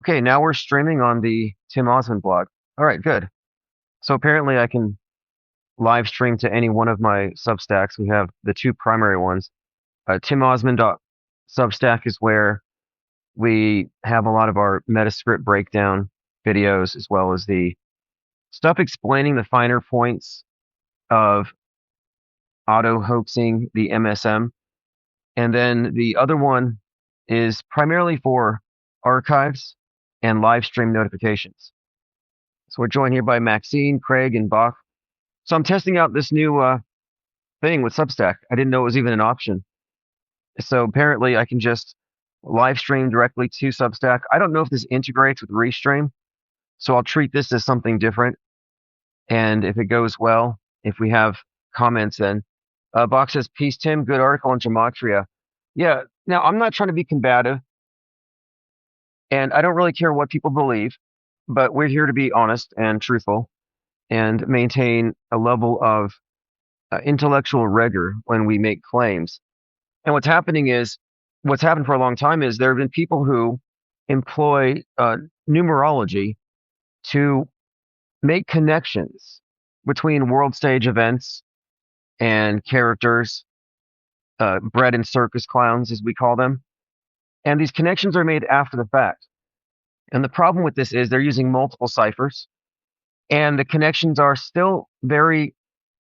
Okay, now we're streaming on the Tim Ozman blog. All right, good. So apparently I can live stream to any one of my Substacks. We have the two primary ones. TimOsman.substack is where we have a lot of our Metascript breakdown videos, as well as the stuff explaining the finer points of auto hoaxing the MSM. And then the other one is primarily for archives and live stream notifications. So we're joined here by Maxine, Craig, and Bach. So I'm testing out this new thing with Substack. I didn't know it was even an option. So apparently I can just live stream directly to Substack. I don't know if this integrates with Restream, so I'll treat this as something different. And if it goes well, if we have comments, then Bach says, "Peace, Tim. Good article on gematria." Yeah. Now I'm not trying to be combative, and I don't really care what people believe, but we're here to be honest and truthful and maintain a level of intellectual rigor when we make claims. And what's happened for a long time is there have been people who employ numerology to make connections between world stage events and characters, bread and circus clowns, as we call them. And these connections are made after the fact. And the problem with this is they're using multiple ciphers, and the connections are still very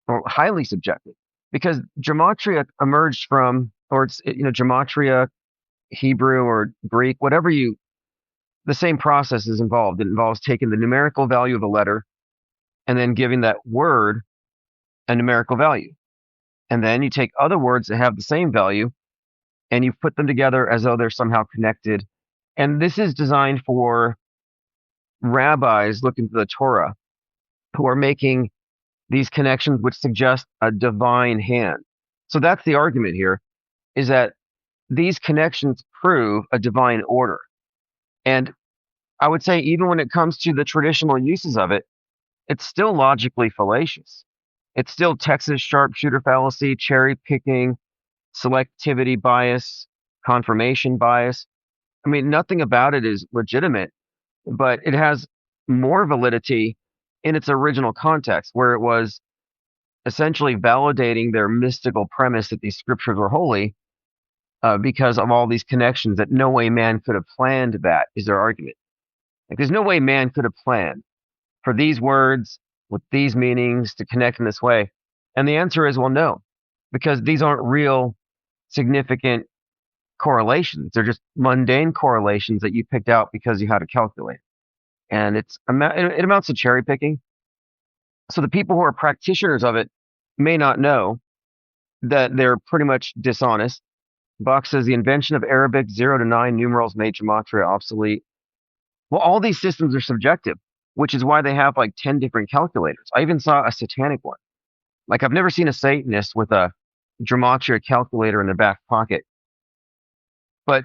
or highly subjective because gematria emerged from, or it's, gematria, Hebrew or Greek, the same process is involved. It involves taking the numerical value of a letter and then giving that word a numerical value. And then you take other words that have the same value and you put them together as though they're somehow connected. And this is designed for rabbis looking for the Torah who are making these connections which suggest a divine hand. So that's the argument here, is that these connections prove a divine order. And I would say even when it comes to the traditional uses of it, it's still logically fallacious. It's still Texas sharpshooter fallacy, cherry picking, selectivity bias, confirmation bias. I mean, nothing about it is legitimate, but it has more validity in its original context, where it was essentially validating their mystical premise that these scriptures were holy because of all these connections, that no way man could have planned. That is their argument. Like, there's no way man could have planned for these words with these meanings to connect in this way. And the answer is, well, no, because these aren't real significant correlations. They're just mundane correlations that you picked out because you had a calculator. And it amounts to cherry picking. So the people who are practitioners of it may not know that they're pretty much dishonest. Bach says the invention of Arabic 0 to 9 numerals made gematria obsolete. Well, all these systems are subjective, which is why they have like 10 different calculators. I even saw a satanic one. Like, I've never seen a Satanist with a gematria calculator in their back pocket. But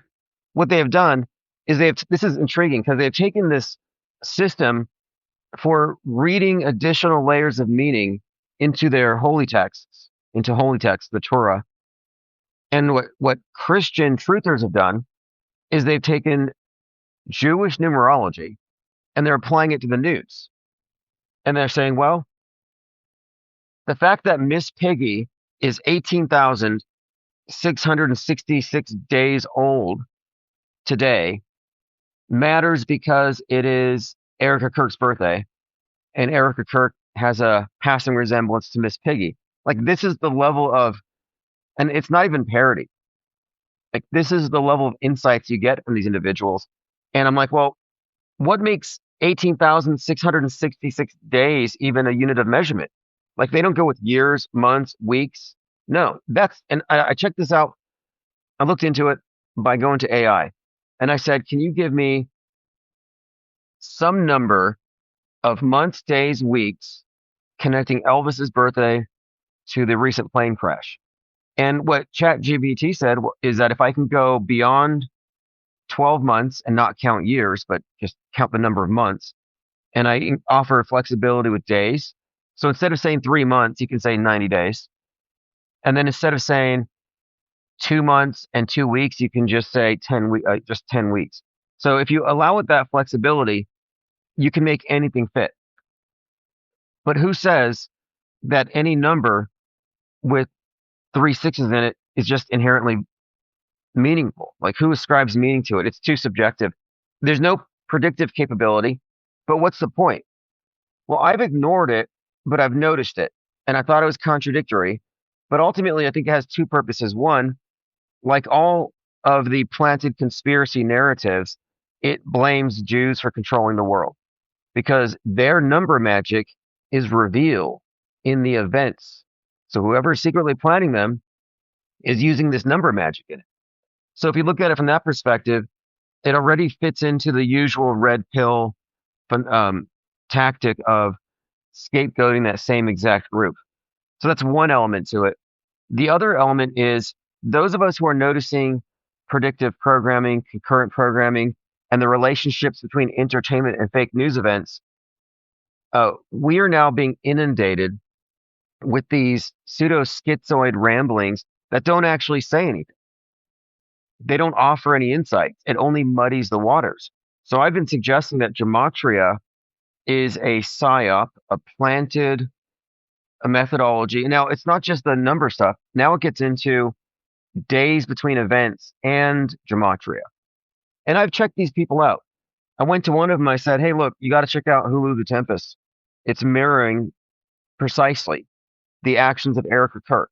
what they have done is this is intriguing because they've taken this system for reading additional layers of meaning into their holy texts, the Torah. And what Christian truthers have done is they've taken Jewish numerology and they're applying it to the news. And they're saying, well, the fact that Miss Piggy is 18,666 days old today matters because it is Erica Kirk's birthday, and Erica Kirk has a passing resemblance to Miss Piggy. Like, this is the level of, and it's not even parody. Like, this is the level of insights you get from these individuals. And I'm like, well, what makes 18,666 days even a unit of measurement? Like, they don't go with years, months, weeks. No, and I checked this out. I looked into it by going to AI, and I said, can you give me some number of months, days, weeks connecting Elvis's birthday to the recent plane crash? And what ChatGPT said is that if I can go beyond 12 months and not count years, but just count the number of months, and I offer flexibility with days. So instead of saying 3 months, you can say 90 days. And then instead of saying 2 months and 2 weeks, you can just say 10 weeks. So if you allow it that flexibility, you can make anything fit. But who says that any number with three sixes in it is just inherently meaningful? Like, who ascribes meaning to it? It's too subjective. There's no predictive capability, but what's the point? Well, I've ignored it, but I've noticed it. And I thought it was contradictory. But ultimately, I think it has two purposes. One, like all of the planted conspiracy narratives, it blames Jews for controlling the world because their number magic is revealed in the events. So whoever's secretly planning them is using this number magic in it. So if you look at it from that perspective, it already fits into the usual red pill tactic of scapegoating that same exact group. So that's one element to it. The other element is those of us who are noticing predictive programming, concurrent programming, and the relationships between entertainment and fake news events. We are now being inundated with these pseudo schizoid ramblings that don't actually say anything. They don't offer any insights. It only muddies the waters. So I've been suggesting that gematria is a psyop, a methodology. Now, it's not just the number stuff. Now it gets into days between events and gematria. And I've checked these people out. I went to one of them. I said, hey, look, you got to check out Hulu the Tempest. It's mirroring precisely the actions of Eric Kirk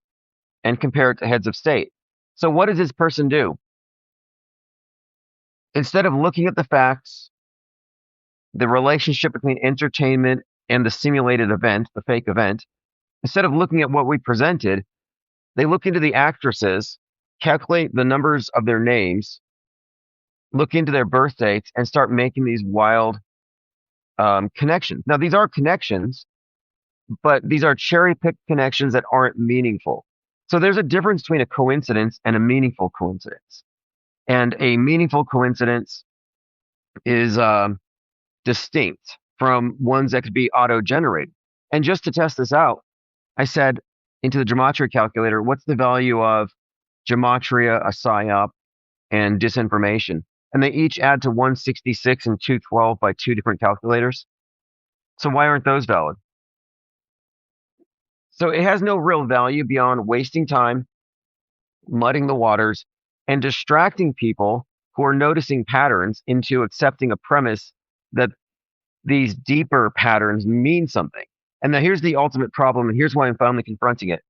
and compare it to heads of state. So what does this person do? Instead of looking at the facts, the relationship between entertainment and the simulated event, the fake event, instead of looking at what we presented, they look into the actresses, calculate the numbers of their names, look into their birth dates, and start making these wild connections. Now, these are connections, but these are cherry-picked connections that aren't meaningful. So there's a difference between a coincidence and a meaningful coincidence. And a meaningful coincidence is distinct from ones that could be auto-generated. And just to test this out, I said into the gematria calculator, what's the value of gematria, a psyop, and disinformation? And they each add to 166 and 212 by two different calculators. So why aren't those valid? So it has no real value beyond wasting time, muddying the waters, and distracting people who are noticing patterns into accepting a premise that these deeper patterns mean something. And now here's the ultimate problem, and here's why I'm finally confronting it.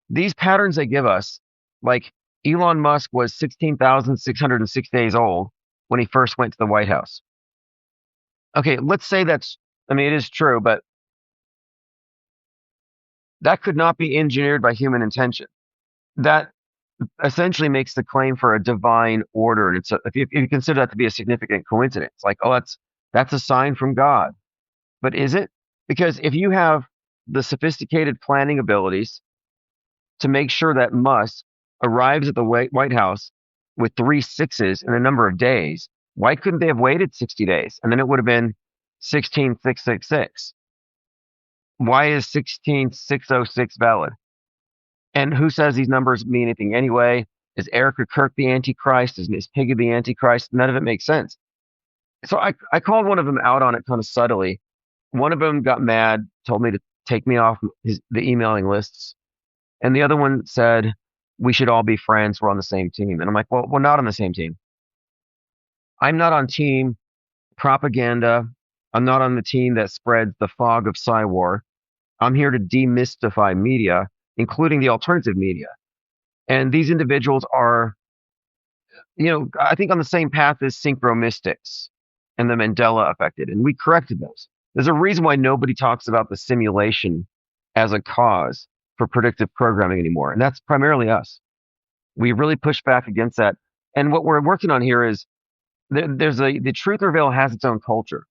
These patterns they give us, like Elon Musk was 16,606 days old when he first went to the White House. Okay, let's say it is true, but that could not be engineered by human intention. That essentially makes the claim for a divine order. And if you consider that to be a significant coincidence, like, oh, that's a sign from God. But is it? Because if you have the sophisticated planning abilities to make sure that Musk arrives at the White House with 3 6s in a number of days, why couldn't they have waited 60 days? And then it would have been 16,666. Why is 16,606 valid? And who says these numbers mean anything anyway? Is Eric or Kirk the Antichrist? Is Miss Piggy the Antichrist? None of it makes sense. So I called one of them out on it kind of subtly. One of them got mad, told me to take me off the emailing lists. And the other one said, we should all be friends. We're on the same team. And I'm like, well, we're not on the same team. I'm not on team propaganda. I'm not on the team that spreads the fog of Psy-war. I'm here to demystify media, including the alternative media. And these individuals are, I think on the same path as synchromystics and the Mandela affected. And we corrected those. There's a reason why nobody talks about the simulation as a cause for predictive programming anymore. And that's primarily us. We really push back against that. And what we're working on here is the truther veil has its own culture.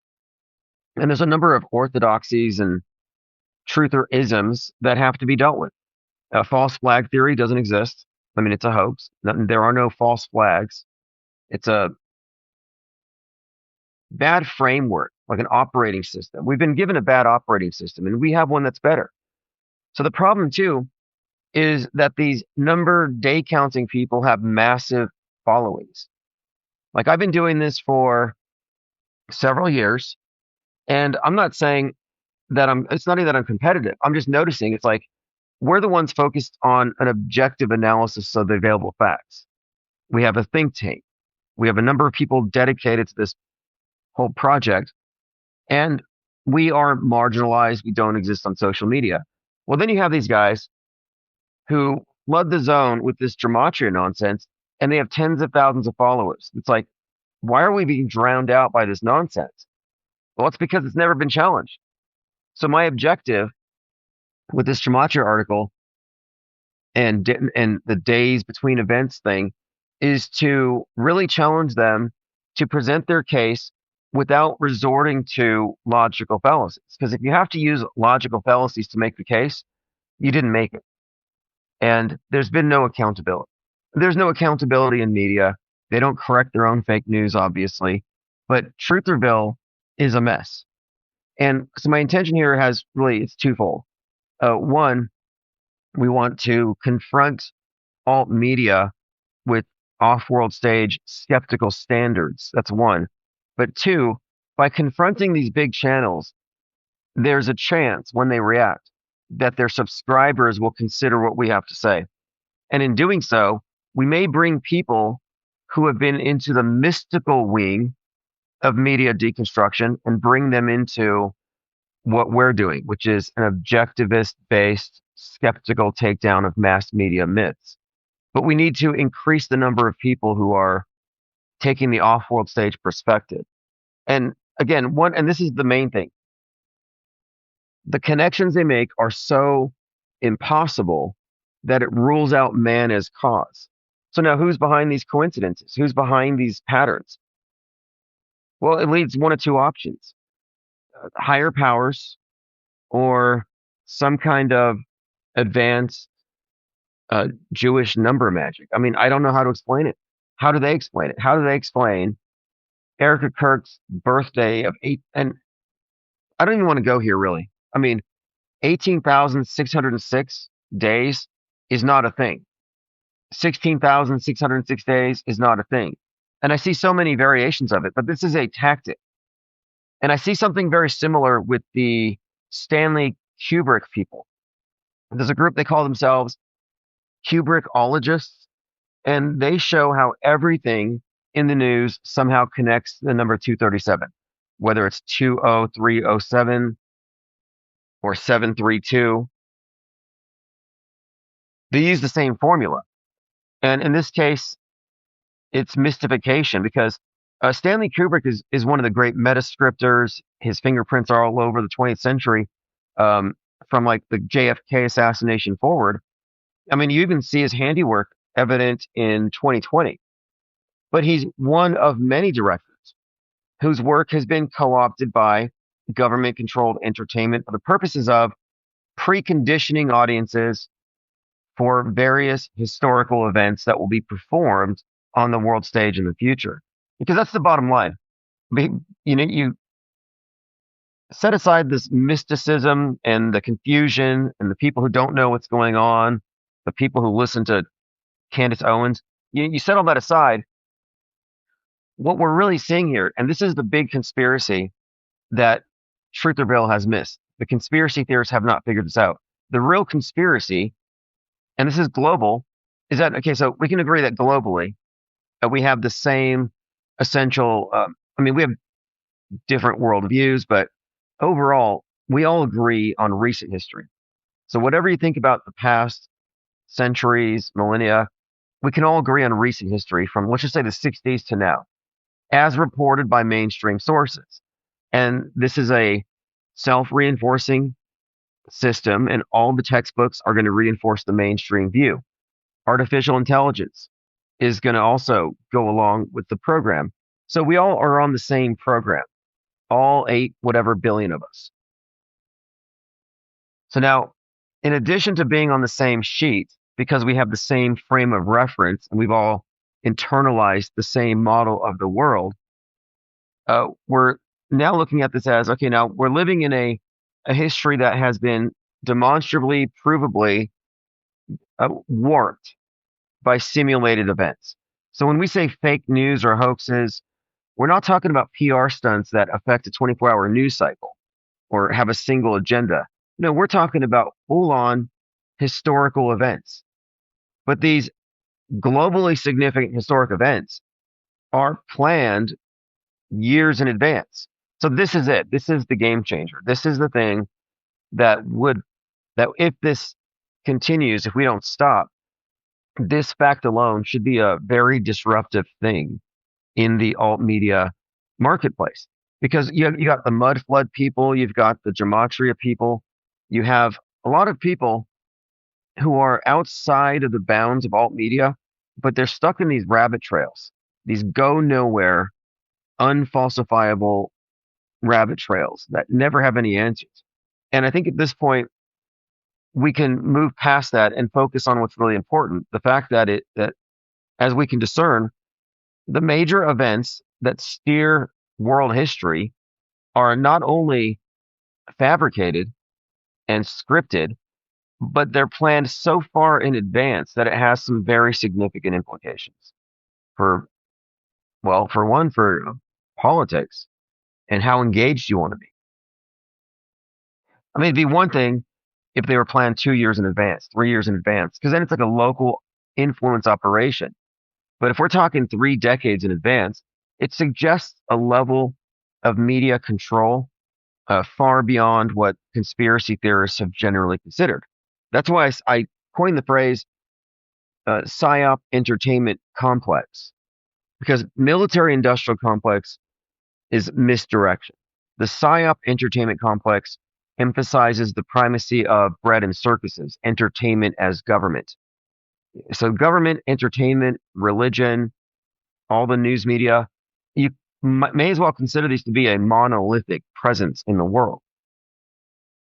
And there's a number of orthodoxies and trutherisms that have to be dealt with. False flag theory doesn't exist. I mean, it's a hoax. There are no false flags. It's a bad framework, like an operating system. We've been given a bad operating system, and we have one that's better. So the problem, too, is that these number day counting people have massive followings. Like I've been doing this for several years, and I'm not saying that it's not even that I'm competitive. I'm just noticing it's like we're the ones focused on an objective analysis of the available facts. We have a think tank. We have a number of people dedicated to this whole project, and we are marginalized. We don't exist on social media. Well, then you have these guys who flood the zone with this gematria nonsense, and they have tens of thousands of followers. It's like, why are we being drowned out by this nonsense? Well, it's because it's never been challenged. So my objective with this gematria article and the days between events thing is to really challenge them to present their case without resorting to logical fallacies. Because if you have to use logical fallacies to make the case, you didn't make it. And there's been no accountability. There's no accountability in media. They don't correct their own fake news, obviously. But Trutherville is a mess. And so my intention here it's twofold. One, we want to confront alt media with off-world stage skeptical standards. That's one. But two, by confronting these big channels, there's a chance when they react that their subscribers will consider what we have to say. And in doing so, we may bring people who have been into the mystical wing of media deconstruction and bring them into what we're doing, which is an objectivist based skeptical takedown of mass media myths. But we need to increase the number of people who are taking the off world stage perspective. And again, and this is the main thing, the connections they make are so impossible that it rules out man as cause. So now who's behind these coincidences? Who's behind these patterns? Well, it leads one of two options: higher powers or some kind of advanced Jewish number magic. I mean, I don't know how to explain it. How do they explain it? How do they explain Erica Kirk's birthday of eight? And I don't even want to go here, really. I mean, 18,606 days is not a thing. 16,606 days is not a thing. And I see so many variations of it, but this is a tactic. And I see something very similar with the Stanley Kubrick people. There's a group, they call themselves Kubrickologists, and they show how everything in the news somehow connects the number 237, whether it's 20307 or 732. They use the same formula. And in this case, it's mystification because Stanley Kubrick is one of the great metascriptors. His fingerprints are all over the 20th century, from like the JFK assassination forward. I mean, you even see his handiwork evident in 2020. But he's one of many directors whose work has been co-opted by government-controlled entertainment for the purposes of preconditioning audiences for various historical events that will be performed on the world stage in the future. Because that's the bottom line. You set aside this mysticism and the confusion and the people who don't know what's going on, the people who listen to Candace Owens. You set all that aside. What we're really seeing here, and this is the big conspiracy that Trutherville has missed. The conspiracy theorists have not figured this out. The real conspiracy, and this is global, is that, okay, so we can agree that globally we have the same essential, we have different worldviews, but overall, we all agree on recent history. So whatever you think about the past centuries, millennia, we can all agree on recent history from, let's just say, the 60s to now, as reported by mainstream sources. And this is a self-reinforcing system, and all the textbooks are going to reinforce the mainstream view. Artificial intelligence is going to also go along with the program. So we all are on the same program, all 8 whatever billion of us. So now, in addition to being on the same sheet, because we have the same frame of reference and we've all internalized the same model of the world, we're now looking at this as, okay, now we're living in a history that has been demonstrably, provably warped by simulated events. So when we say fake news or hoaxes, we're not talking about PR stunts that affect a 24-hour news cycle or have a single agenda. No, we're talking about full on historical events. But these globally significant historic events are planned years in advance. So this is it. This is the game changer. This is the thing that would, that if this continues, if we don't stop, this fact alone should be a very disruptive thing in the alt media marketplace, because you got the mud flood people, you've got the gematria people, you have a lot of people who are outside of the bounds of alt media, but they're stuck in these rabbit trails, these go nowhere, unfalsifiable rabbit trails that never have any answers. And I think at this point, we can move past that and focus on what's really important. The fact that that as we can discern, the major events that steer world history are not only fabricated and scripted, but they're planned so far in advance that it has some very significant implications for, well, for one, for politics and how engaged you want to be. I mean, it'd be one thing if they were planned 2 years in advance, 3 years in advance, because then it's like a local influence operation. But if we're talking 3 decades in advance, it suggests a level of media control far beyond what conspiracy theorists have generally considered. That's why I coined the phrase psyop entertainment complex, because military industrial complex is misdirection. The psyop entertainment complex emphasizes the primacy of bread and circuses, entertainment as government. So government, entertainment, religion, all the news media, you may as well consider these to be a monolithic presence in the world.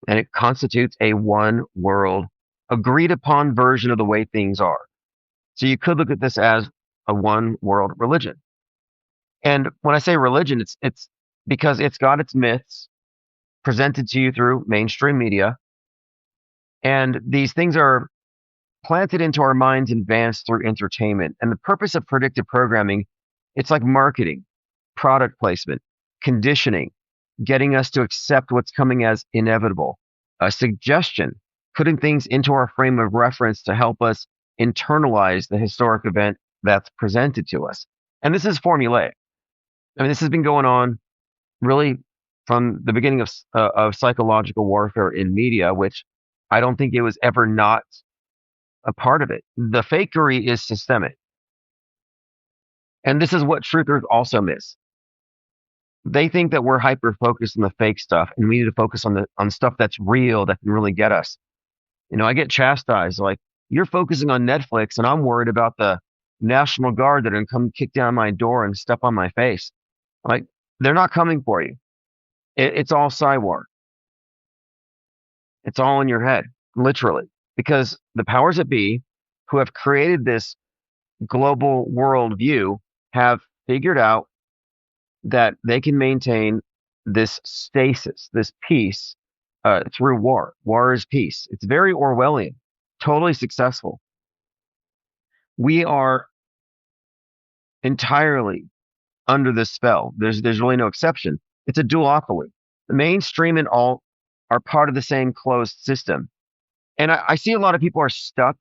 And it constitutes a one world, agreed upon version of the way things are. So you could look at this as a one world religion. And when I say religion, it's because it's got its myths presented to you through mainstream media. And these things are planted into our minds in advance through entertainment. And the purpose of predictive programming, it's like marketing, product placement, conditioning, getting us to accept what's coming as inevitable, a suggestion, putting things into our frame of reference to help us internalize the historic event that's presented to us. And this is formulaic. I mean, this has been going on really from the beginning of psychological warfare in media, which I don't think it was ever not a part of it. The fakery is systemic. And this is what truthers also miss. They think that we're hyper focused on the fake stuff and we need to focus on stuff that's real, that can really get us. You know, I get chastised like, you're focusing on Netflix and I'm worried about the National Guard that are going to come kick down my door and step on my face. Like, they're not coming for you. It's all Psywar. It's all in your head, literally, because the powers that be who have created this global worldview have figured out that they can maintain this stasis, this peace, through war. War is peace. It's very Orwellian, totally successful. We are entirely under this spell. There's really no exception. It's a duopoly. The mainstream and alt are part of the same closed system. And I see a lot of people are stuck.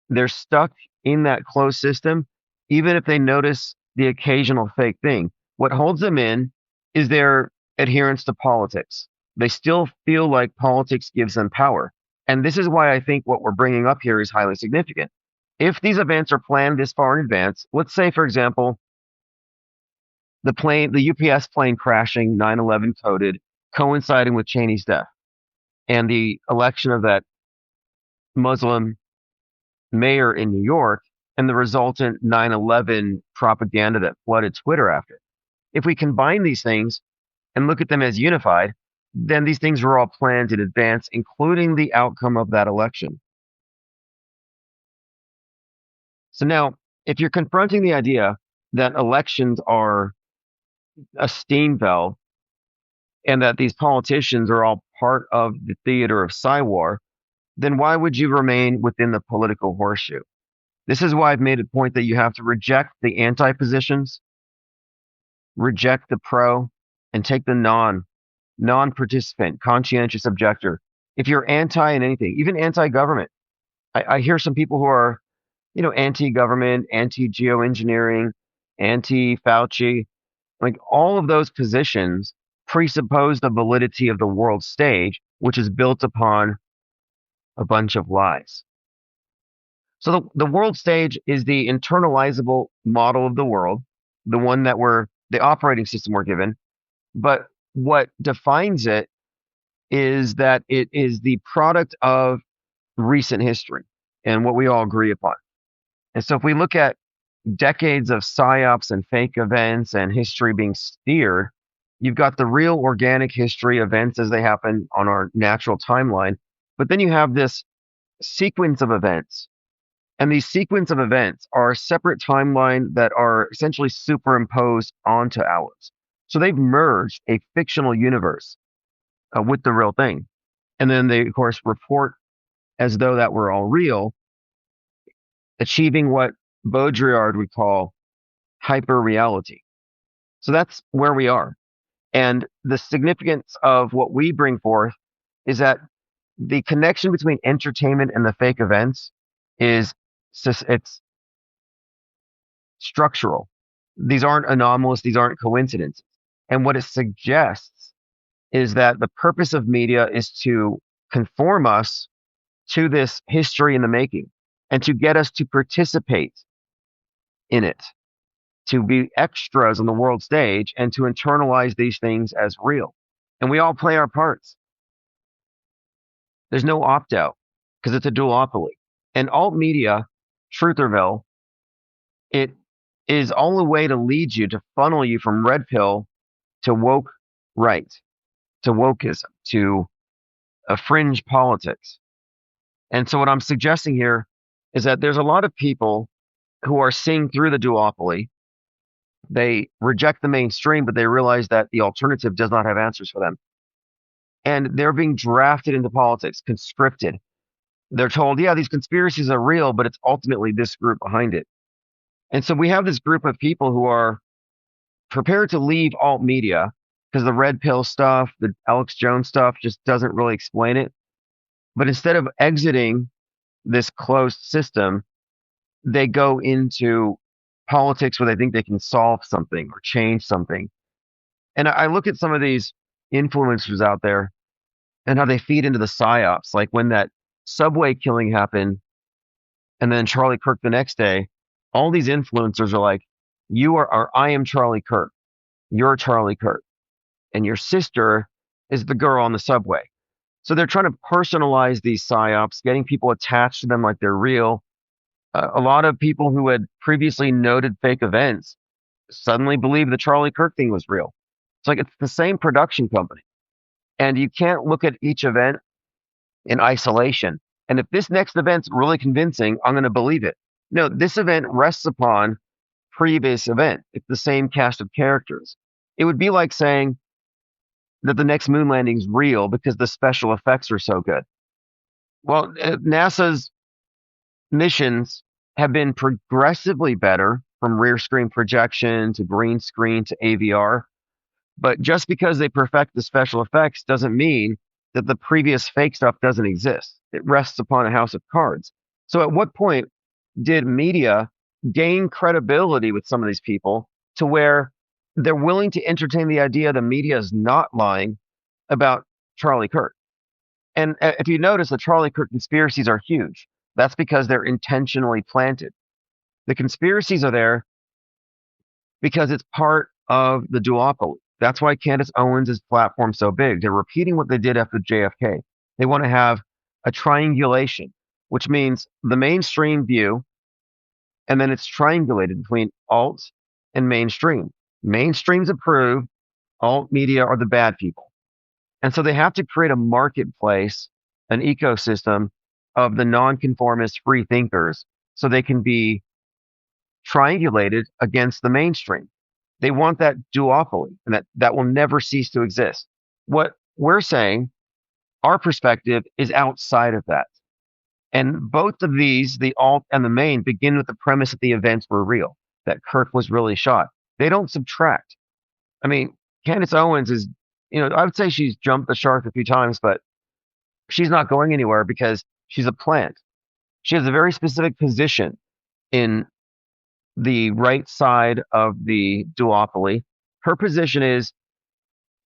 They're stuck in that closed system, even if they notice the occasional fake thing. What holds them in is their adherence to politics. They still feel like politics gives them power. And this is why I think what we're bringing up here is highly significant. If these events are planned this far in advance, let's say, for example, the UPS plane crashing, 9/11 coded, coinciding with Cheney's death, and the election of that Muslim mayor in New York, and the resultant 9/11 propaganda that flooded Twitter after. If we combine these things and look at them as unified, then these things were all planned in advance, including the outcome of that election. So now, if you're confronting the idea that elections are a steam valve and that these politicians are all part of the theater of Psywar, then why would you remain within the political horseshoe? This is why I've made a point that you have to reject the anti positions, reject the pro, and take the non-participant, conscientious objector. If you're anti in anything, even anti-government, I hear some people who are, anti-government, anti-geoengineering, anti-Fauci, like all of those positions presuppose the validity of the world stage, which is built upon a bunch of lies. So the world stage is the internalizable model of the world, the one that the operating system we're given. But what defines it is that it is the product of recent history and what we all agree upon. And so if we look at decades of psyops and fake events and history being steered, you've got the real organic history events as they happen on our natural timeline. But then you have this sequence of events. And these sequence of events are a separate timeline that are essentially superimposed onto ours. So they've merged a fictional universe with the real thing. And then they, of course, report as though that were all real, achieving what Baudrillard would call hyper-reality. So that's where we are. And the significance of what we bring forth is that the connection between entertainment and the fake events is it's structural. These aren't anomalous. These aren't coincidences. And what it suggests is that the purpose of media is to conform us to this history in the making and to get us to participate in it, to be extras on the world stage and to internalize these things as real. And we all play our parts. There's no opt out because it's a duopoly. And alt media, Trutherville, it is all a way to lead you, to funnel you from red pill to woke right, to wokeism, to a fringe politics. And so what I'm suggesting here is that there's a lot of people who are seeing through the duopoly. They reject the mainstream, but they realize that the alternative does not have answers for them. And they're being drafted into politics, conscripted. They're told, yeah, these conspiracies are real, but it's ultimately this group behind it. And so we have this group of people who are prepared to leave alt media because the red pill stuff, the Alex Jones stuff just doesn't really explain it. But instead of exiting this closed system, they go into politics where they think they can solve something or change something. And I look at some of these influencers out there and how they feed into the psyops. Like when that subway killing happened and then Charlie Kirk the next day, all these influencers are like, I am Charlie Kirk. You're Charlie Kirk. And your sister is the girl on the subway. So they're trying to personalize these psyops, getting people attached to them like they're real. A lot of people who had previously noted fake events suddenly believe the Charlie Kirk thing was real. It's like it's the same production company. And you can't look at each event in isolation. And if this next event's really convincing, I'm going to believe it. No, this event rests upon previous event. It's the same cast of characters. It would be like saying that the next moon landing is real because the special effects are so good. Well, NASA's missions have been progressively better from rear screen projection to green screen to AVR. But just because they perfect the special effects doesn't mean that the previous fake stuff doesn't exist. It rests upon a house of cards. So at what point did media gain credibility with some of these people to where they're willing to entertain the idea the media is not lying about Charlie Kirk? And if you notice, the Charlie Kirk conspiracies are huge. That's because they're intentionally planted. The conspiracies are there because it's part of the duopoly. That's why Candace Owens' platform so big. They're repeating what they did after JFK. They want to have a triangulation, which means the mainstream view, and then it's triangulated between alt and mainstream. Mainstream's approved, alt media are the bad people. And so they have to create a marketplace, an ecosystem of the nonconformist free thinkers so they can be triangulated against the mainstream. They want that duopoly, and that will never cease to exist. What we're saying, our perspective is outside of that. And both of these, the alt and the main, begin with the premise that the events were real, that Kirk was really shot. They don't subtract. I mean, Candace Owens is, I would say she's jumped the shark a few times, but she's not going anywhere because she's a plant. She has a very specific position in the right side of the duopoly. Her position is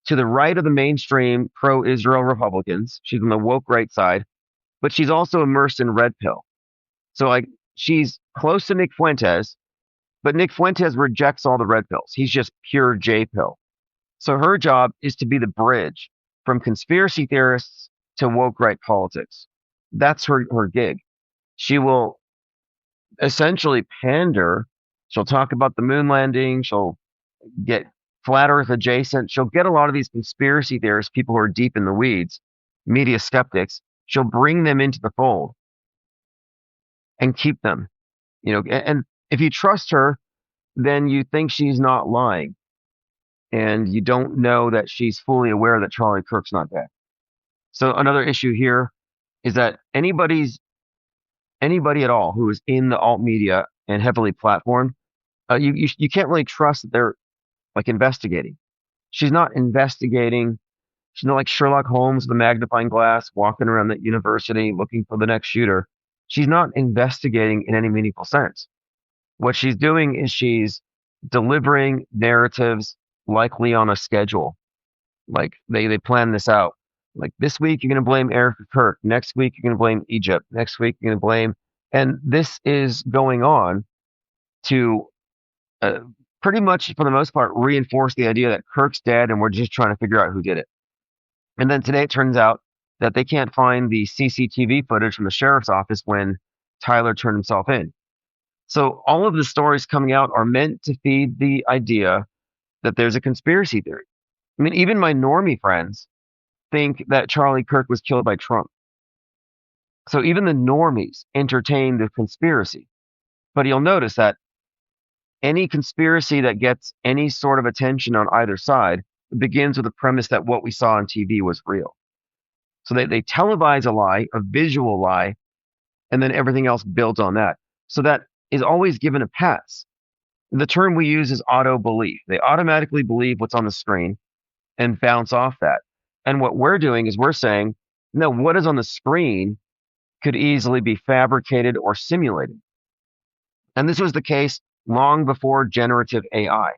to the right of the mainstream pro Israel Republicans. She's on the woke right side, but she's also immersed in red pill. So, like, she's close to Nick Fuentes, but Nick Fuentes rejects all the red pills. He's just pure J pill. So, her job is to be the bridge from conspiracy theorists to woke right politics. That's her gig. She will essentially pander. She'll talk about the moon landing. She'll get flat earth adjacent. She'll get a lot of these conspiracy theorists, people who are deep in the weeds, media skeptics. She'll bring them into the fold and keep them, and if you trust her, then you think she's not lying and you don't know that she's fully aware that Charlie Kirk's not dead. So another issue here is that anybody at all who is in the alt media and heavily platformed, you can't really trust that they're like investigating. She's not investigating. She's not like Sherlock Holmes with a magnifying glass walking around the university looking for the next shooter. She's not investigating in any meaningful sense. What she's doing is she's delivering narratives likely on a schedule. Like they plan this out. Like this week you're going to blame Erica Kirk. Next week you're going to blame Egypt. Next week you're going to blame, and this is going on to pretty much for the most part reinforce the idea that Kirk's dead and we're just trying to figure out who did it. And then today it turns out that they can't find the CCTV footage from the sheriff's office when Tyler turned himself in. So all of the stories coming out are meant to feed the idea that there's a conspiracy theory. I mean, even my normie friends think that Charlie Kirk was killed by Trump. So even the normies entertain the conspiracy. But you'll notice that any conspiracy that gets any sort of attention on either side begins with the premise that what we saw on TV was real. So they televise a lie, a visual lie, and then everything else builds on that. So that is always given a pass. The term we use is auto belief. They automatically believe what's on the screen and bounce off that. And what we're doing is we're saying, no, what is on the screen could easily be fabricated or simulated. And this was the case long before generative AI.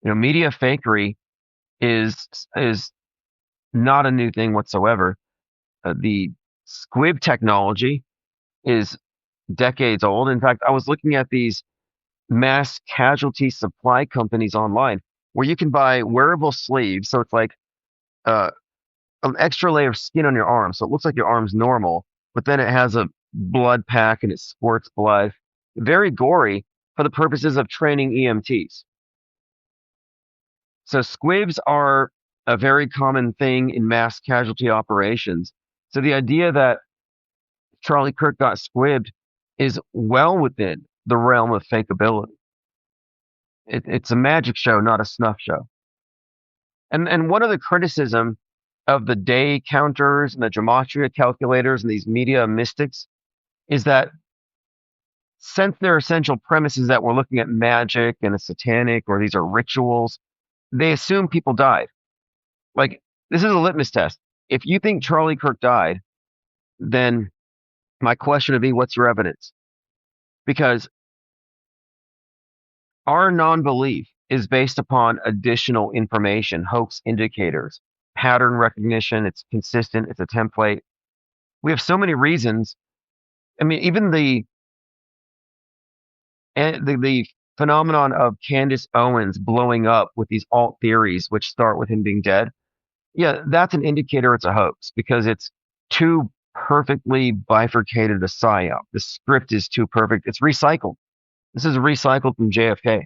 Media fakery is not a new thing whatsoever. The squib technology is decades old. In fact, I was looking at these mass casualty supply companies online where you can buy wearable sleeves. So it's like an extra layer of skin on your arm. So it looks like your arm's normal, but then it has a blood pack and it squirts blood. Very gory for the purposes of training EMTs. So squibs are a very common thing in mass casualty operations. So the idea that Charlie Kirk got squibbed is well within the realm of fakeability. It's a magic show, not a snuff show. And one of the criticism of the day counters and the gematria calculators and these media mystics is that since their essential premise is that we're looking at magic and a satanic or these are rituals, they assume people died. Like, this is a litmus test. If you think Charlie Kirk died, then my question would be, what's your evidence? Because our non-belief is based upon additional information, hoax indicators, pattern recognition. It's consistent. It's a template. We have so many reasons. I mean, even the phenomenon of Candace Owens blowing up with these alt theories, which start with him being dead. Yeah, that's an indicator it's a hoax because it's too perfectly bifurcated a psyop. The script is too perfect. It's recycled. This is recycled from JFK.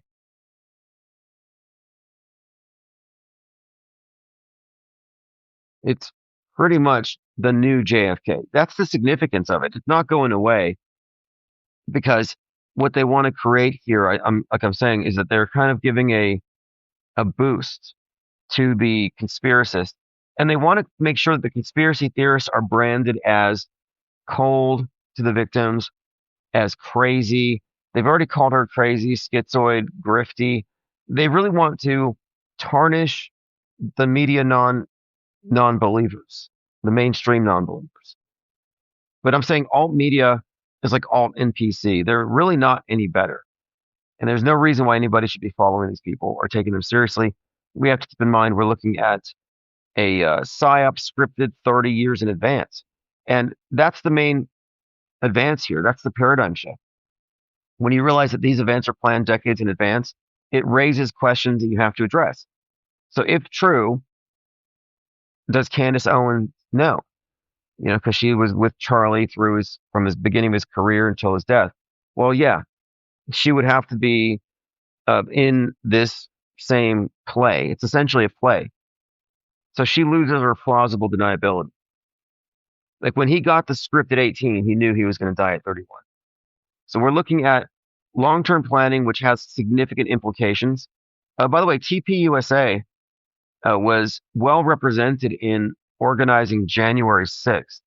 It's pretty much the new JFK. That's the significance of it. It's not going away because what they want to create here, I'm saying, is that they're kind of giving a boost to the conspiracists, and they want to make sure that the conspiracy theorists are branded as cold, to the victims as crazy. They've already called her crazy, schizoid, grifty. They really want to tarnish the media non-believers, the mainstream non-believers. But I'm saying alt media is like alt NPC. They're really not any better. And there's no reason why anybody should be following these people or taking them seriously. We have to keep in mind we're looking at a PSYOP scripted 30 years in advance. And that's the main advance here. That's the paradigm shift. When you realize that these events are planned decades in advance, it raises questions that you have to address. So if true, does Candace Owens know? Because she was with Charlie from his beginning of his career until his death. Well, yeah, she would have to be in this same play. It's essentially a play. So she loses her plausible deniability. Like when he got the script at 18, he knew he was going to die at 31. So we're looking at long-term planning, which has significant implications. By the way, TPUSA was well represented in organizing January 6th,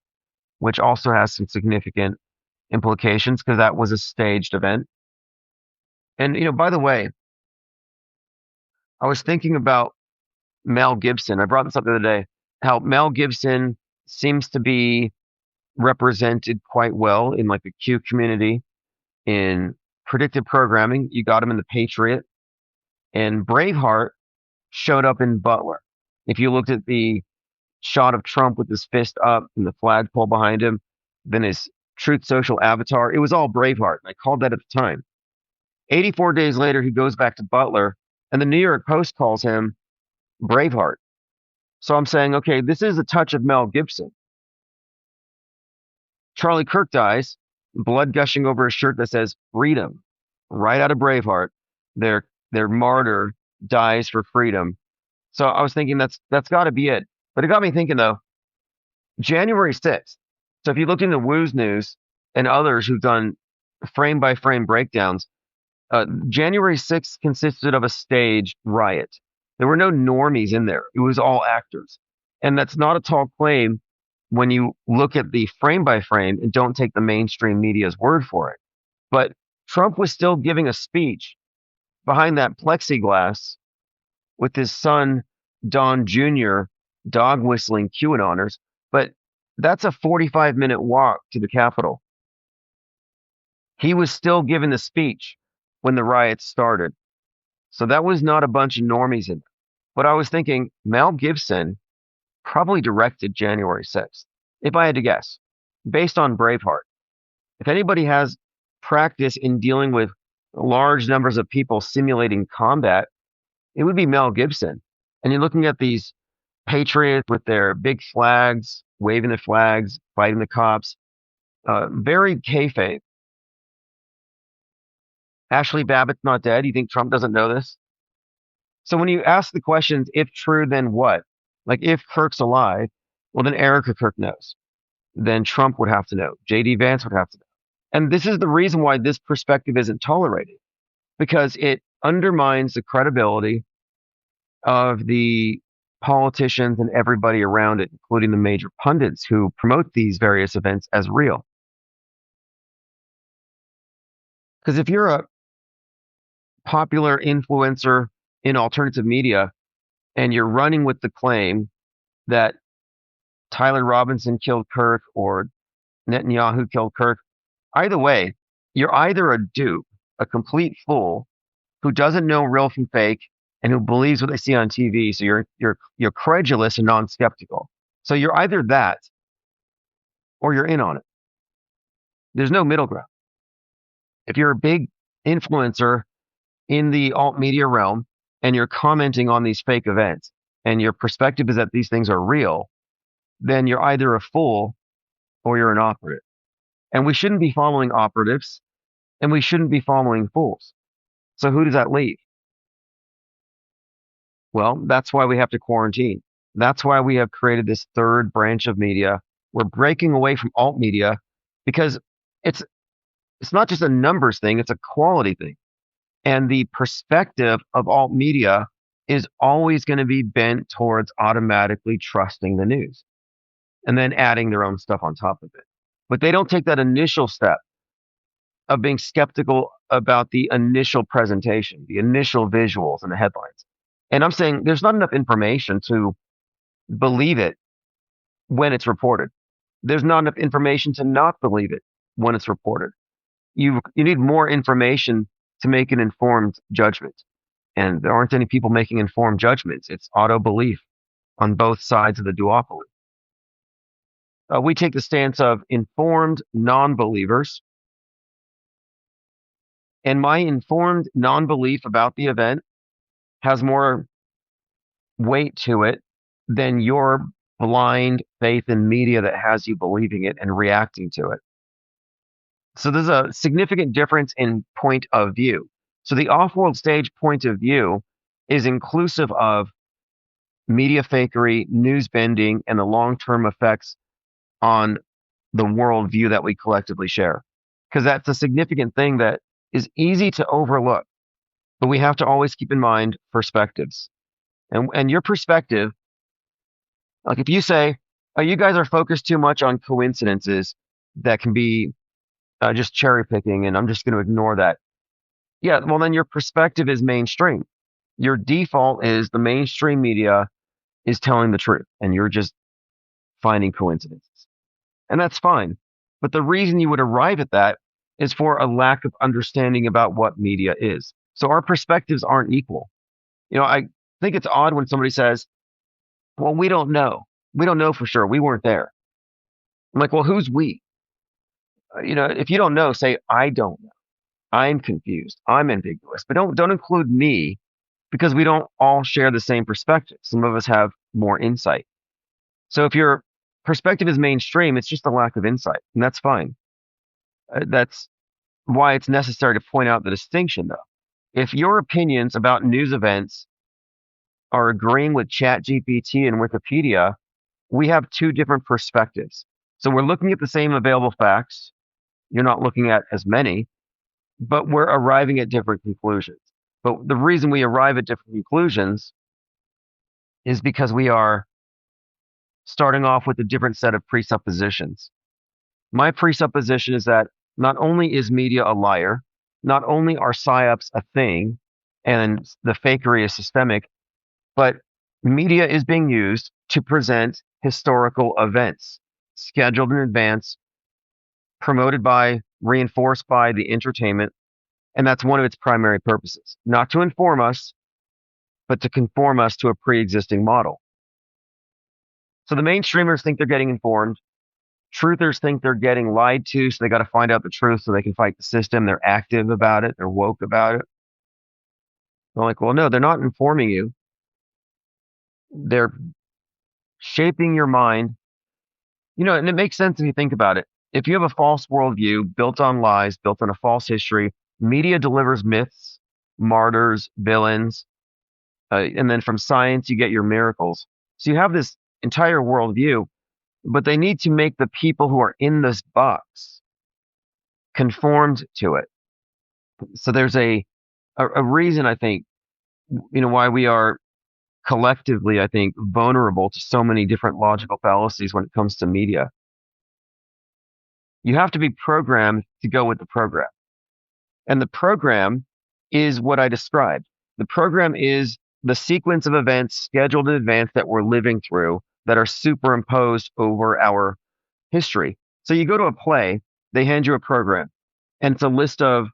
which also has some significant implications because that was a staged event. And, by the way, I was thinking about Mel Gibson. I brought this up the other day, how Mel Gibson seems to be represented quite well in like the Q community in predictive programming. You got him in The Patriot, and Braveheart showed up in Butler. If you looked at the shot of Trump with his fist up and the flagpole behind him, then his Truth Social avatar, it was all Braveheart. I called that at the time. 84 days later, he goes back to Butler, and the New York Post calls him Braveheart. So I'm saying, okay, this is a touch of Mel Gibson. Charlie Kirk dies, blood gushing over a shirt that says freedom, right out of Braveheart. Their martyr dies for freedom. So I was thinking that's got to be it. But it got me thinking though, January 6th. So if you looked into Woo's News and others who've done frame by frame breakdowns, January 6th consisted of a staged riot. There were no normies in there. It was all actors. And that's not a tall claim when you look at the frame by frame and don't take the mainstream media's word for it. But Trump was still giving a speech behind that plexiglass with his son, Don Jr., dog whistling QAnoners. But that's a 45-minute walk to the Capitol. He was still giving the speech when the riots started. So that was not a bunch of normies in there. But I was thinking Mel Gibson probably directed January 6th, if I had to guess, based on Braveheart. If anybody has practice in dealing with large numbers of people simulating combat, it would be Mel Gibson. And you're looking at these patriots with their big flags, waving the flags, fighting the cops, very kayfabe. Ashley Babbitt's not dead. You think Trump doesn't know this? So when you ask the questions, if true, then what? Like if Kirk's alive, well, then Erica Kirk knows. Then Trump would have to know. J.D. Vance would have to know. And this is the reason why this perspective isn't tolerated, because it undermines the credibility of the politicians and everybody around it, including the major pundits who promote these various events as real. Because if you're a popular influencer in alternative media and you're running with the claim that Tyler Robinson killed Kirk or Netanyahu killed Kirk, either way, you're either a dupe, a complete fool who doesn't know real from fake and who believes what they see on TV. So you're credulous and non-skeptical. So you're either that or you're in on it. There's no middle ground. If you're a big influencer in the alt media realm and you're commenting on these fake events and your perspective is that these things are real, then you're either a fool or you're an operative. And we shouldn't be following operatives and we shouldn't be following fools. So who does that leave? Well, that's why we have to quarantine. That's why we have created this third branch of media. We're breaking away from alt media because it's not just a numbers thing, it's a quality thing. And the perspective of alt media is always going to be bent towards automatically trusting the news and then adding their own stuff on top of it. but they don't take that initial step of being skeptical about the initial presentation, the initial visuals and the headlines. And I'm saying there's not enough information to believe it when it's reported. There's not enough information to not believe it when it's reported. You need more information to make an informed judgment. And there aren't any people making informed judgments. It's auto belief on both sides of the duopoly. We take the stance of informed non-believers, and my informed non-belief about the event has more weight to it than your blind faith in media that has you believing it and reacting to it. So there's a significant difference in point of view. So the off-world stage point of view is inclusive of media fakery, news bending, and the long-term effects on the worldview that we collectively share. Because that's a significant thing that is easy to overlook, but we have to always keep in mind perspectives. And your perspective, like if you say, oh, you guys are focused too much on coincidences that can be just cherry picking, and I'm just going to ignore that. Yeah, well, then your perspective is mainstream. Your default is the mainstream media is telling the truth, and you're just finding coincidences. And that's fine. But the reason you would arrive at that is for a lack of understanding about what media is. So our perspectives aren't equal. I think it's odd when somebody says, well, we don't know. We don't know for sure. We weren't there. I'm like, well, who's we? If you don't know, say, I don't know. I'm confused. I'm ambiguous. But don't include me because we don't all share the same perspective. Some of us have more insight. So if your perspective is mainstream, it's just a lack of insight, and that's fine. That's why it's necessary to point out the distinction, though. If your opinions about news events are agreeing with ChatGPT and Wikipedia, we have two different perspectives. So we're looking at the same available facts. You're not looking at as many, but we're arriving at different conclusions. But the reason we arrive at different conclusions is because we are starting off with a different set of presuppositions. My presupposition is that not only is media a liar, not only are psyops a thing, and the fakery is systemic, but media is being used to present historical events, scheduled in advance, promoted by, reinforced by the entertainment, and that's one of its primary purposes. Not to inform us, but to conform us to a pre-existing model. So the mainstreamers think they're getting informed. Truthers think they're getting lied to, so they got to find out the truth so they can fight the system. They're active about it. They're woke about it. They're like, well, no, they're not informing you. They're shaping your mind. And it makes sense if you think about it. If you have a false worldview built on lies, built on a false history, media delivers myths, martyrs, villains, and then from science, you get your miracles. So you have this entire worldview, but they need to make the people who are in this box conformed to it. So there's a reason, I think, why we are collectively, I think, vulnerable to so many different logical fallacies when it comes to media. You have to be programmed to go with the program. And the program is what I described. The program is the sequence of events scheduled in advance that we're living through that are superimposed over our history. So you go to a play, they hand you a program, and it's a list of,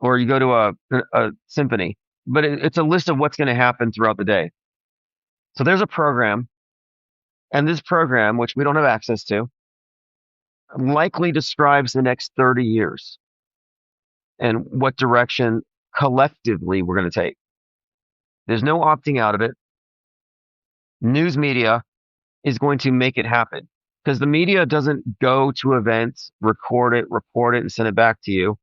or you go to a symphony, but it's a list of what's going to happen throughout the day. So there's a program, and this program, which we don't have access to, likely describes the next 30 years and what direction collectively we're going to take. There's no opting out of it. News media is going to make it happen because the media doesn't go to events, record it, report it, and send it back to you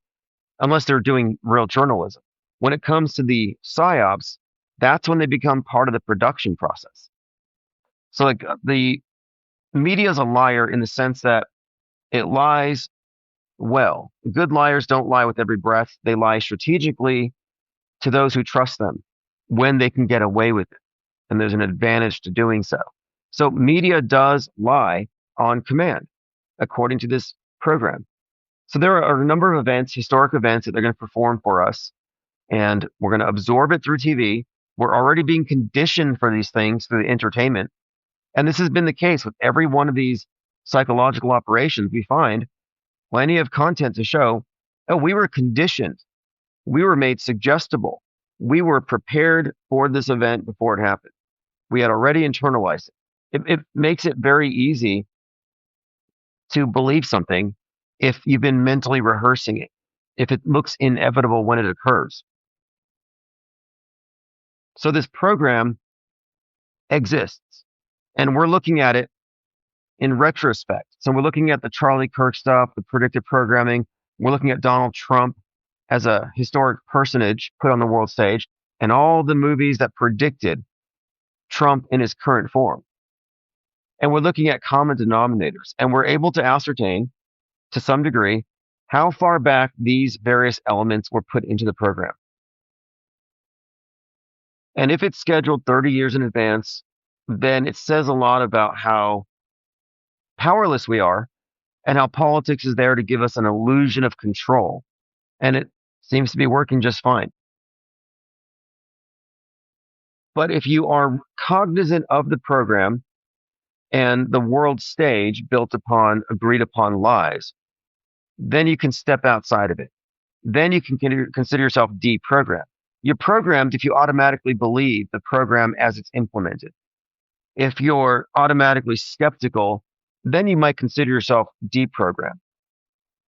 unless they're doing real journalism. When it comes to the psyops, that's when they become part of the production process. So like the media is a liar in the sense that it lies well. Good liars don't lie with every breath. They lie strategically to those who trust them when they can get away with it. And there's an advantage to doing so. So media does lie on command, according to this program. So there are a number of events, historic events that they're going to perform for us, and we're going to absorb it through TV. We're already being conditioned for these things through the entertainment. And this has been the case with every one of these psychological operations. We find plenty of content to show, oh, we were conditioned. We were made suggestible. We were prepared for this event before it happened. We had already internalized it. It makes it very easy to believe something if you've been mentally rehearsing it, if it looks inevitable when it occurs. So this program exists, and we're looking at it in retrospect. So we're looking at the Charlie Kirk stuff, the predictive programming. We're looking at Donald Trump as a historic personage put on the world stage, and all the movies that predicted Trump in his current form. And we're looking at common denominators, and we're able to ascertain to some degree how far back these various elements were put into the program. And if it's scheduled 30 years in advance, then it says a lot about how powerless we are and how politics is there to give us an illusion of control. And it seems to be working just fine. But if you are cognizant of the program and the world stage built upon agreed upon lies, then you can step outside of it. Then you can consider yourself deprogrammed. You're programmed if you automatically believe the program as it's implemented. If you're automatically skeptical, then you might consider yourself deprogrammed.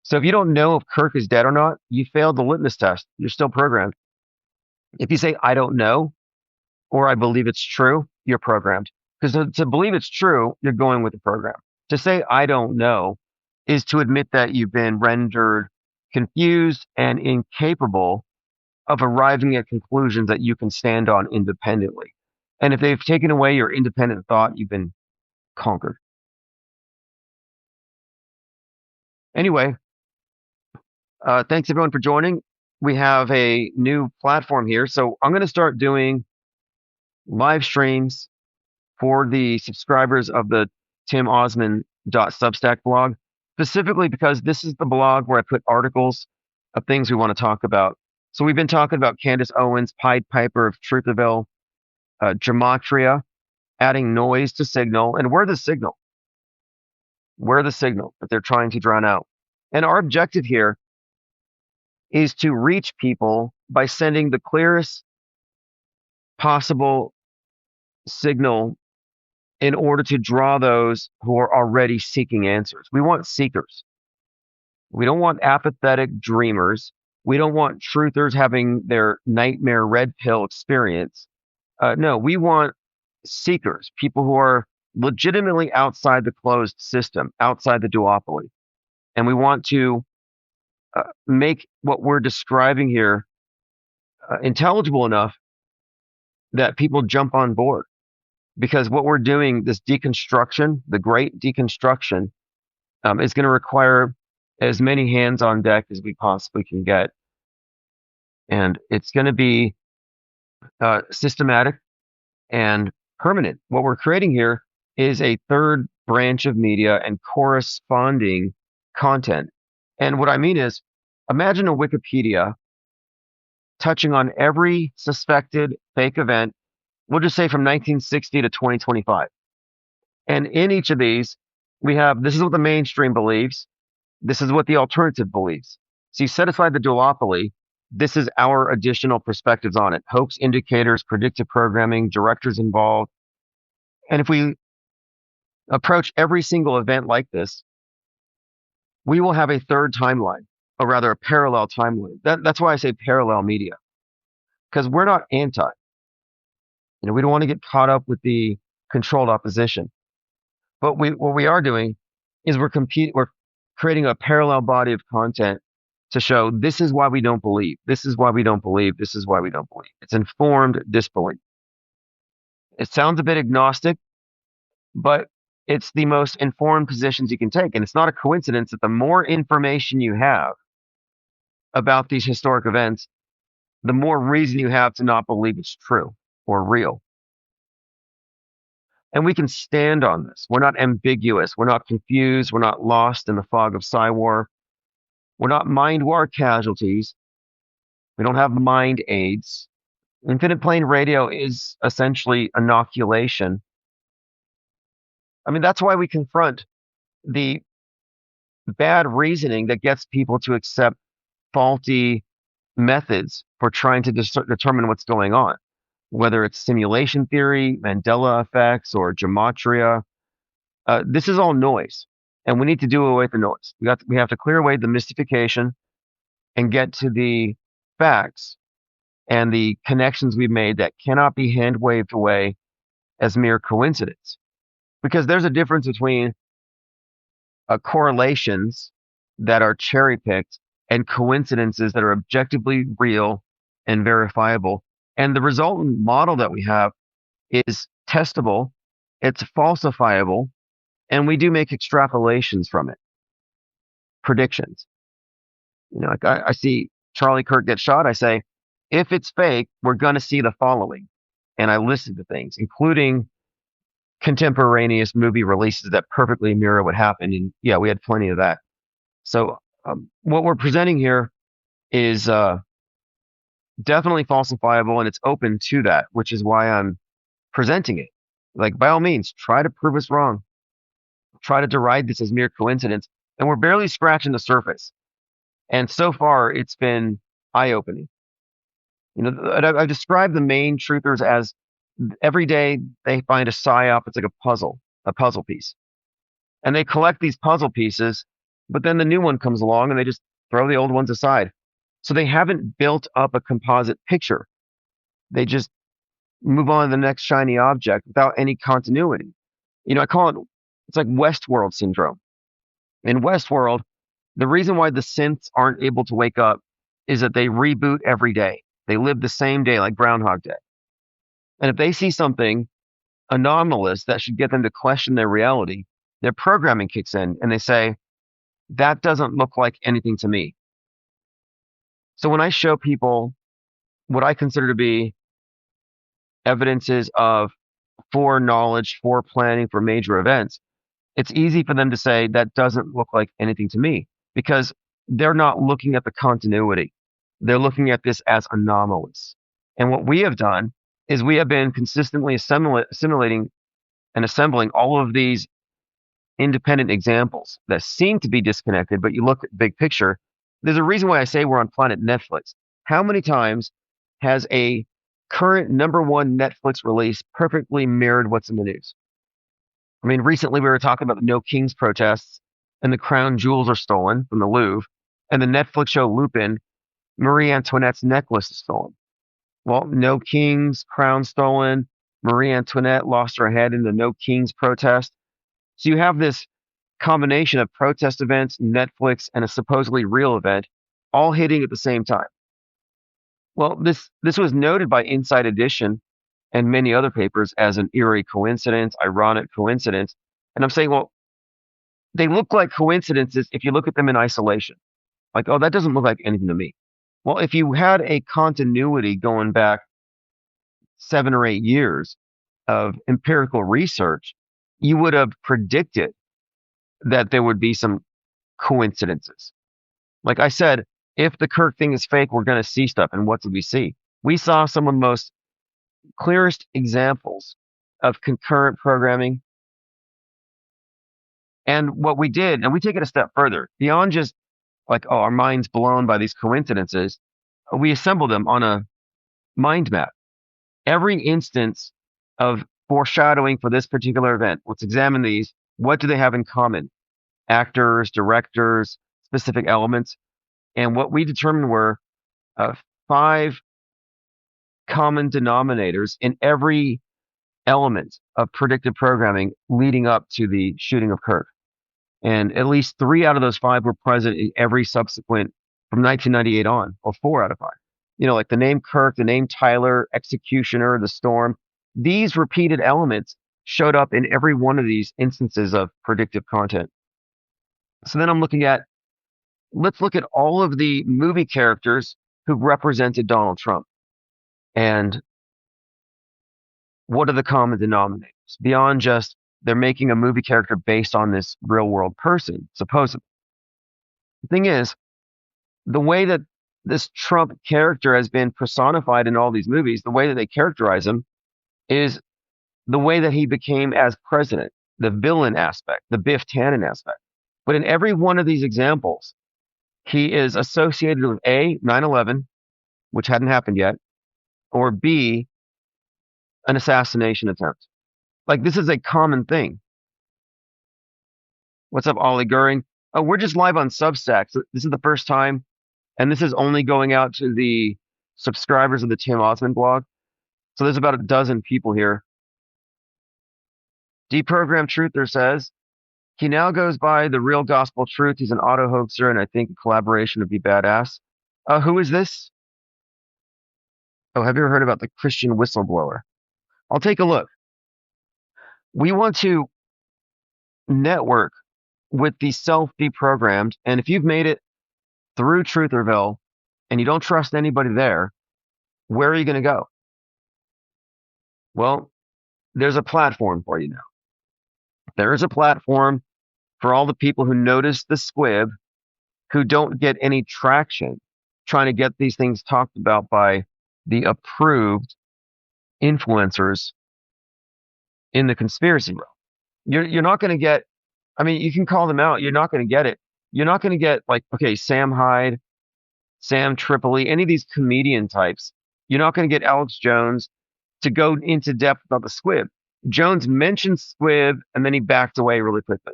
So if you don't know if Kirk is dead or not, you failed the litmus test. You're still programmed. If you say, I don't know, or I believe it's true, you're programmed. Because to believe it's true, you're going with the program. To say, I don't know, is to admit that you've been rendered confused and incapable of arriving at conclusions that you can stand on independently. And if they've taken away your independent thought, you've been conquered. Anyway, thanks everyone for joining. We have a new platform here. So I'm going to start doing live streams for the subscribers of the Tim Ozman .substack blog, specifically because this is the blog where I put articles of things we want to talk about. So we've been talking about Candace Owens, Pied Piper of Truthville, gematria, adding noise to signal, and we're the signal. We're the signal that they're trying to drown out. And our objective here is to reach people by sending the clearest possible signal in order to draw those who are already seeking answers. We want seekers. We don't want apathetic dreamers. We don't want truthers having their nightmare red pill experience. No, we want seekers, people who are legitimately outside the closed system, outside the duopoly. And we want to make what we're describing here intelligible enough that people jump on board. Because what we're doing, this deconstruction, the great deconstruction, is going to require as many hands on deck as we possibly can get. And it's going to be systematic and permanent. What we're creating here is a third branch of media and corresponding content. And what I mean is, imagine a Wikipedia touching on every suspected fake event, we'll just say from 1960 to 2025. And in each of these, we have, this is what the mainstream believes. This is what the alternative believes. So you set aside the duopoly. This is our additional perspectives on it. Hoax indicators, predictive programming, directors involved. And if we approach every single event like this, we will have a third timeline, or rather a parallel timeline. That's why I say parallel media, because we're not anti. We don't want to get caught up with the controlled opposition. But what we are doing is we're creating a parallel body of content to show this is why we don't believe. This is why we don't believe. This is why we don't believe. It's informed disbelief. It sounds a bit agnostic, but it's the most informed positions you can take. And it's not a coincidence that the more information you have about these historic events, the more reason you have to not believe it's true or real. And we can stand on this. We're not ambiguous. We're not confused. We're not lost in the fog of Psywar. We're not mind war casualties. We don't have mind aids. Infinite plane radio is essentially inoculation. I mean, that's why we confront the bad reasoning that gets people to accept faulty methods for trying to determine what's going on, whether it's simulation theory, Mandela effects, or gematria. This is all noise, and we need to do away with the noise. We have to clear away the mystification and get to the facts and the connections we've made that cannot be hand waved away as mere coincidence. Because there's a difference between correlations that are cherry picked and coincidences that are objectively real and verifiable. And the resultant model that we have is testable, it's falsifiable, and we do make extrapolations from it, predictions. Like I see Charlie Kirk get shot. I say, if it's fake, we're going to see the following. And I listen to things, including contemporaneous movie releases that perfectly mirror what happened. And yeah, we had plenty of that. So what we're presenting here is definitely falsifiable, and it's open to that, which is why I'm presenting it. Like, by all means, try to prove us wrong. Try to deride this as mere coincidence. And we're barely scratching the surface. And so far, it's been eye-opening. I've described the main truthers as every day they find a psyop. It's like a puzzle piece. And they collect these puzzle pieces, but then the new one comes along and they just throw the old ones aside. So they haven't built up a composite picture. They just move on to the next shiny object without any continuity. I call it's like Westworld syndrome. In Westworld, the reason why the synths aren't able to wake up is that they reboot every day. They live the same day, like Groundhog Day. And if they see something anomalous that should get them to question their reality, their programming kicks in and they say, that doesn't look like anything to me. So when I show people what I consider to be evidences of foreknowledge, planning for major events, it's easy for them to say that doesn't look like anything to me because they're not looking at the continuity. They're looking at this as anomalous. And what we have done is we have been consistently assimilating and assembling all of these independent examples that seem to be disconnected, but you look at the big picture. There's a reason why I say we're on planet Netflix. How many times has a current #1 Netflix release perfectly mirrored what's in the news? I mean, recently we were talking about the No Kings protests and the crown jewels are stolen from the Louvre, and the Netflix show Lupin, Marie Antoinette's necklace is stolen. Well, No Kings, crown stolen, Marie Antoinette lost her head in the No Kings protest. So you have this combination of protest events, Netflix, and a supposedly real event all hitting at the same time. Well, this was noted by Inside Edition and many other papers as an eerie coincidence, ironic coincidence. And I'm saying, well, they look like coincidences if you look at them in isolation. Like, oh, that doesn't look like anything to me. Well, if you had a continuity going back 7 or 8 years of empirical research, you would have predicted that there would be some coincidences. Like I said, if the Kirk thing is fake, we're going to see stuff. And what did we see? We saw some of the most clearest examples of concurrent programming. And what we did, and we take it a step further, beyond just like, oh, our mind's blown by these coincidences, we assembled them on a mind map. Every instance of foreshadowing for this particular event, let's examine these. What do they have in common? Actors, directors, specific elements. And what we determined were 5 common denominators in every element of predictive programming leading up to the shooting of Kirk. And at least 3 out of those 5 were present in every subsequent from 1998 on, or 4 out of 5. Like the name Kirk, the name Tyler, Executioner, the Storm. These repeated elements showed up in every one of these instances of predictive content. So then let's look at all of the movie characters who represented Donald Trump. And what are the common denominators? beyond just they're making a movie character based on this real world person, supposedly. The thing is, the way that this Trump character has been personified in all these movies, the way that they characterize him is the way that he became as president, the villain aspect, the Biff Tannen aspect. But in every one of these examples, he is associated with A, 9/11, which hadn't happened yet, or B, an assassination attempt. Like, this is a common thing. What's up, Ollie Goering? Oh, we're just live on Substack. So this is the first time, and this is only going out to the subscribers of the Tim Ozman blog. So there's about a dozen people here. Deprogrammed Truther says, he now goes by the Real Gospel Truth. He's an auto hoaxer, and I think a collaboration would be badass. Who is this? Oh, have you ever heard about the Christian whistleblower? I'll take a look. We want to network with the self-deprogrammed, and if you've made it through Trutherville and you don't trust anybody there, where are you going to go? Well, there's a platform for you now. There is a platform for all the people who notice the squib, who don't get any traction, trying to get these things talked about by the approved influencers in the conspiracy realm. You're not going to get, I mean, you can call them out. You're not going to get it. You're not going to get, like, okay, Sam Hyde, Sam Tripoli, any of these comedian types. You're not going to get Alex Jones to go into depth about the squib. Jones mentioned squib and then he backed away really quickly.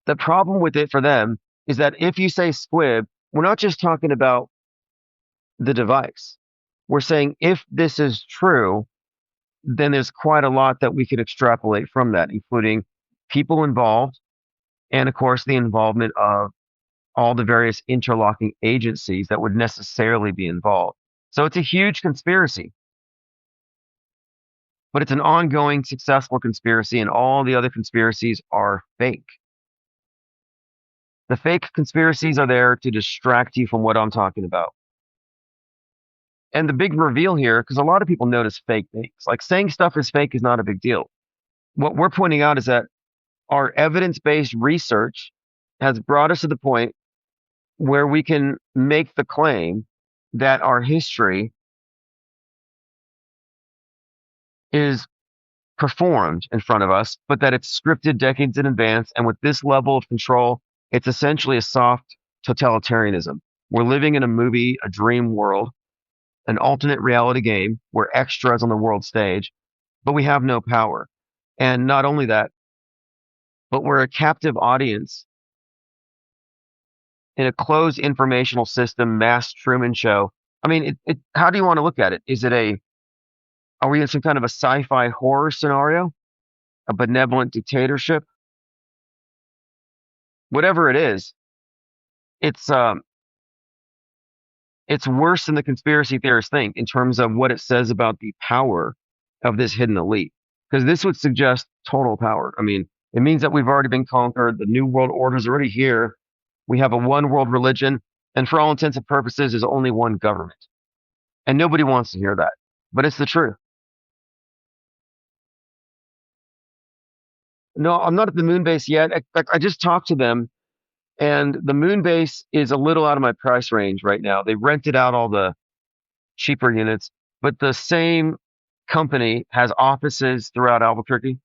The problem with it for them is that if you say squib, we're not just talking about the device. We're saying if this is true, then there's quite a lot that we could extrapolate from that, including people involved and, of course, the involvement of all the various interlocking agencies that would necessarily be involved. So it's a huge conspiracy, but it's an ongoing, successful conspiracy, and all the other conspiracies are fake. The fake conspiracies are there to distract you from what I'm talking about. And the big reveal here, because a lot of people notice fake things, like saying stuff is fake is not a big deal. What we're pointing out is that our evidence-based research has brought us to the point where we can make the claim that our history is performed in front of us, but that it's scripted decades in advance. And with this level of control, it's essentially a soft totalitarianism. We're living in a movie, a dream world, an alternate reality game. We're extras on the world stage, but we have no power. And not only that, but we're a captive audience in a closed informational system, mass Truman Show. I mean, how do you want to look at it? Are we in some kind of a sci-fi horror scenario? A benevolent dictatorship? Whatever it is, it's worse than the conspiracy theorists think in terms of what it says about the power of this hidden elite. Because this would suggest total power. I mean, it means that we've already been conquered. The New World Order is already here. We have a one world religion. And for all intents and purposes, there's only one government. And nobody wants to hear that. But it's the truth. No, I'm not at the moon base yet. In fact, I just talked to them, and the moon base is a little out of my price range right now. They rented out all the cheaper units, but the same company has offices throughout Albuquerque.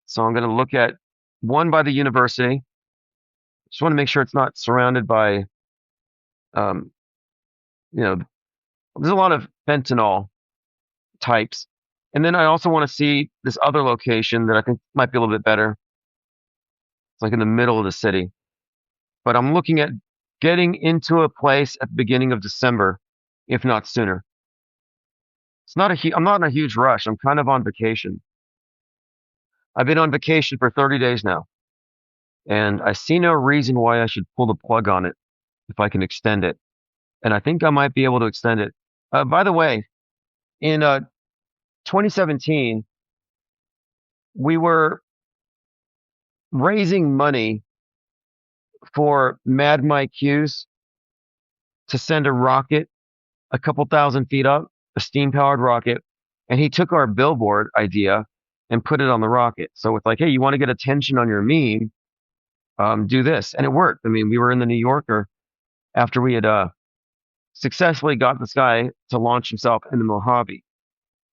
So I'm going to look at one by the university. Just want to make sure it's not surrounded by, there's a lot of fentanyl types. And then I also want to see this other location that I think might be a little bit better. It's like in the middle of the city. But I'm looking at getting into a place at the beginning of December, if not sooner. I'm not in a huge rush. I'm kind of on vacation. I've been on vacation for 30 days now. And I see no reason why I should pull the plug on it if I can extend it. And I think I might be able to extend it. By the way, in 2017, we were raising money for Mad Mike Hughes to send a rocket a couple thousand feet up, a steam-powered rocket, And he took our billboard idea and put it on the rocket. So it's like, hey, you want to get attention on your meme? Do this. And it worked. I mean, we were in the New Yorker after we had successfully got this guy to launch himself in the Mojave.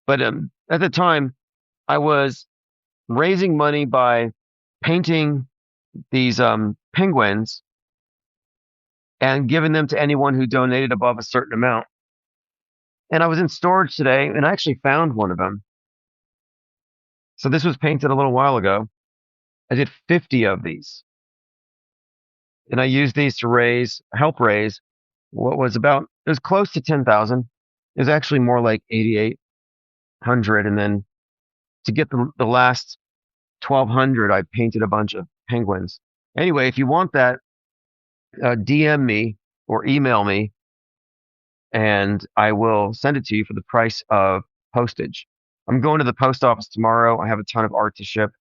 But at the time, I was raising money by painting these penguins and giving them to anyone who donated above a certain amount. And I was in storage today, and I actually found one of them. So this was painted a little while ago. I did 50 of these, and I used these to help raise what was it was close to 10,000. It was actually more like 8,800. And then to get the last 1,200, I painted a bunch of penguins. Anyway, if you want that, DM me or email me, and I will send it to you for the price of postage. I'm going to the post office tomorrow. I have a ton of art to ship.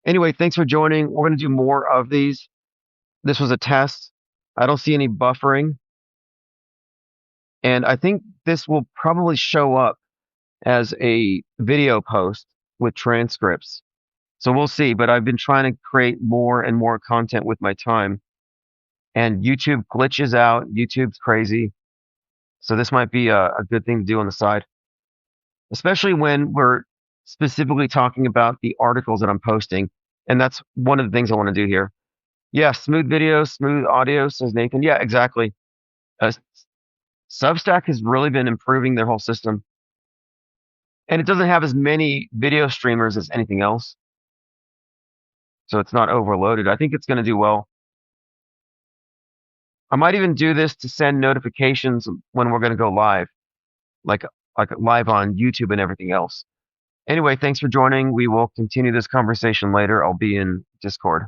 Anyway, thanks for joining. We're going to do more of these. This was a test. I don't see any buffering. And I think this will probably show up as a video post with transcripts. So we'll see. But I've been trying to create more and more content with my time. And YouTube glitches out. YouTube's crazy. So this might be a good thing to do on the side, especially when we're specifically talking about the articles that I'm posting. And that's one of the things I want to do here. Yeah, smooth video, smooth audio, says Nathan. Yeah, exactly. Substack has really been improving their whole system. And it doesn't have as many video streamers as anything else. So it's not overloaded. I think it's going to do well. I might even do this to send notifications when we're going to go live, like live on YouTube and everything else. Anyway, thanks for joining. We will continue this conversation later. I'll be in Discord.